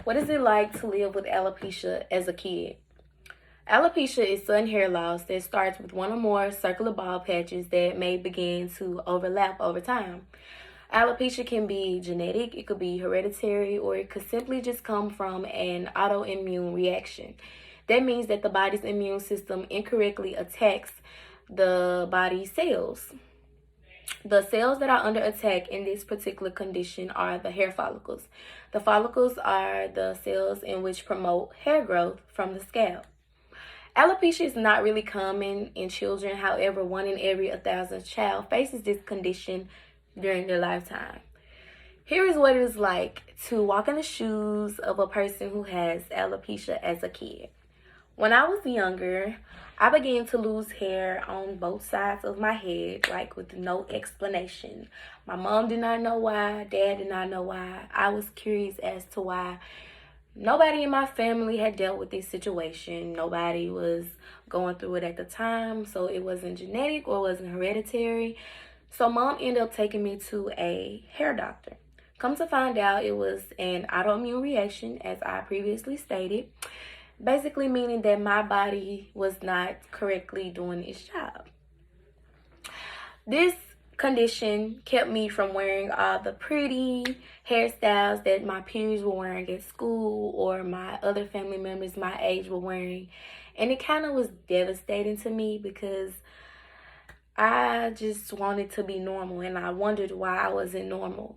What is it like to live with alopecia as a kid? Alopecia is sudden hair loss that starts with one or more circular bald patches that may begin to overlap over time. Alopecia can be genetic, it could be hereditary, or it could simply just come from an autoimmune reaction. That means that the body's immune system incorrectly attacks the body's cells. The cells that are under attack in this particular condition are the hair follicles. The follicles are the cells in which promote hair growth from the scalp. Alopecia is not really common in children. However, 1 in every 1,000 child faces this condition during their lifetime. Here is what it is like to walk in the shoes of a person who has alopecia as a kid. When I was younger, I began to lose hair on both sides of my head, like with no explanation. My mom did not know why, dad did not know why. I was curious as to why. Nobody in my family had dealt with this situation. Nobody was going through it at the time, so it wasn't genetic or wasn't hereditary. So mom ended up taking me to a hair doctor. Come to find out, it was an autoimmune reaction, as I previously stated. Basically meaning that my body was not correctly doing its job. This condition kept me from wearing all the pretty hairstyles that my peers were wearing at school or my other family members my age were wearing. And it kind of was devastating to me because I just wanted to be normal and I wondered why I wasn't normal.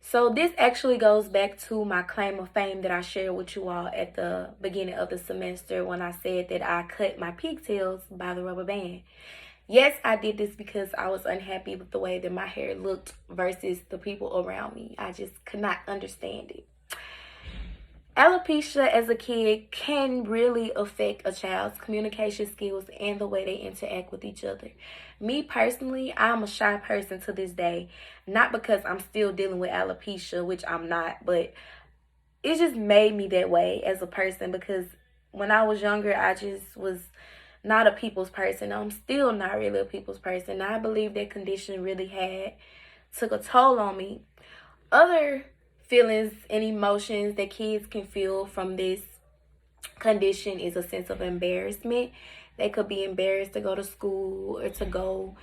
So this actually goes back to my claim of fame that I shared with you all at the beginning of the semester when I said that I cut my pigtails by the rubber band. Yes, I did this because I was unhappy with the way that my hair looked versus the people around me. I just could not understand it. Alopecia as a kid can really affect a child's communication skills and the way they interact with each other. Me personally, I'm a shy person to this day. Not because I'm still dealing with alopecia, which I'm not, but it just made me that way as a person because when I was younger, I just was not a people's person. I'm still not really a people's person. I believe that condition really took a toll on me. Other feelings and emotions that kids can feel from this condition is a sense of embarrassment. They could be embarrassed to go to school or to go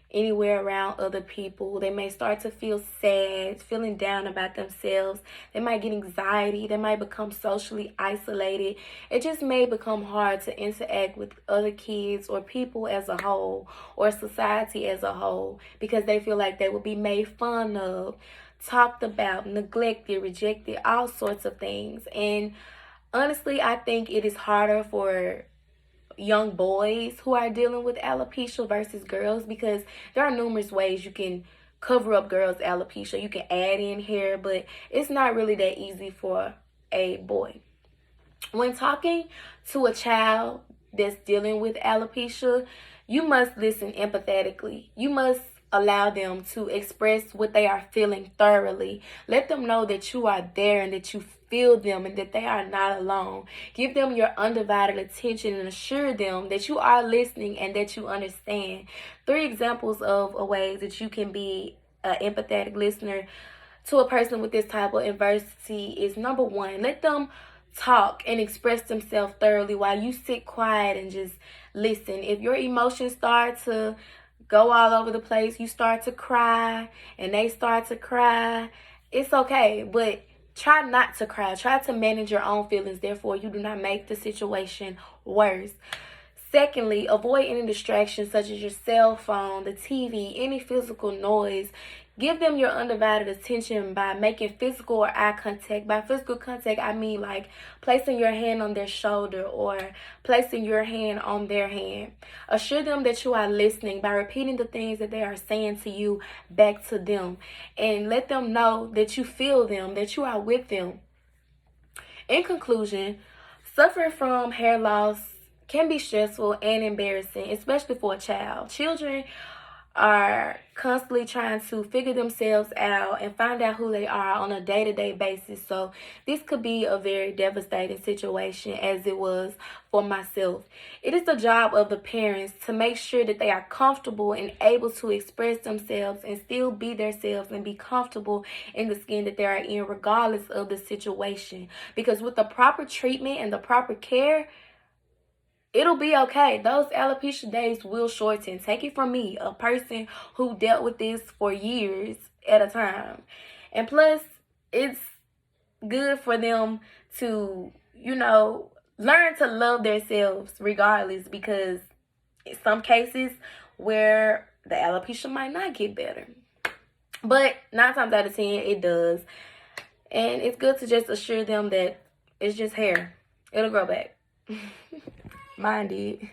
anywhere around other people. They may start to feel sad, feeling down about themselves. They might get anxiety. They might become socially isolated. It just may become hard to interact with other kids or people as a whole or society as a whole because they feel like they will be made fun of, talked about, neglected, rejected, all sorts of things. And honestly, I think it is harder for young boys who are dealing with alopecia versus girls because there are numerous ways you can cover up girls' alopecia. You can add in hair, but it's not really that easy for a boy. When talking to a child that's dealing with alopecia, you must listen empathetically. You must allow them to express what they are feeling thoroughly. Let them know that you are there and that you feel them and that they are not alone. Give them your undivided attention and assure them that you are listening and that you understand. 3 examples of ways that you can be an empathetic listener to a person with this type of adversity is: number 1, let them talk and express themselves thoroughly while you sit quiet and just listen. If your emotions start to go all over the place, you start to cry and they start to cry, it's okay, but try not to cry. Try to manage your own feelings, therefore you do not make the situation worse. Secondly, avoid any distractions such as your cell phone, the TV, any physical noise. Give them your undivided attention by making physical or eye contact. By physical contact, I mean like placing your hand on their shoulder or placing your hand on their hand. Assure them that you are listening by repeating the things that they are saying to you back to them. And let them know that you feel them, that you are with them. In conclusion, suffering from hair loss can be stressful and embarrassing, especially for a child. Children are constantly trying to figure themselves out and find out who they are on a day-to-day basis. So this could be a very devastating situation, as it was for myself. It is the job of the parents to make sure that they are comfortable and able to express themselves and still be themselves and be comfortable in the skin that they are in, regardless of the situation. Because with the proper treatment and the proper care, it'll be okay. Those alopecia days will shorten. Take it from me, a person who dealt with this for years at a time. And plus, it's good for them to, learn to love themselves regardless, because in some cases where the alopecia might not get better. But 9 times out of 10, it does. And it's good to just assure them that it's just hair. It'll grow back. Mine did.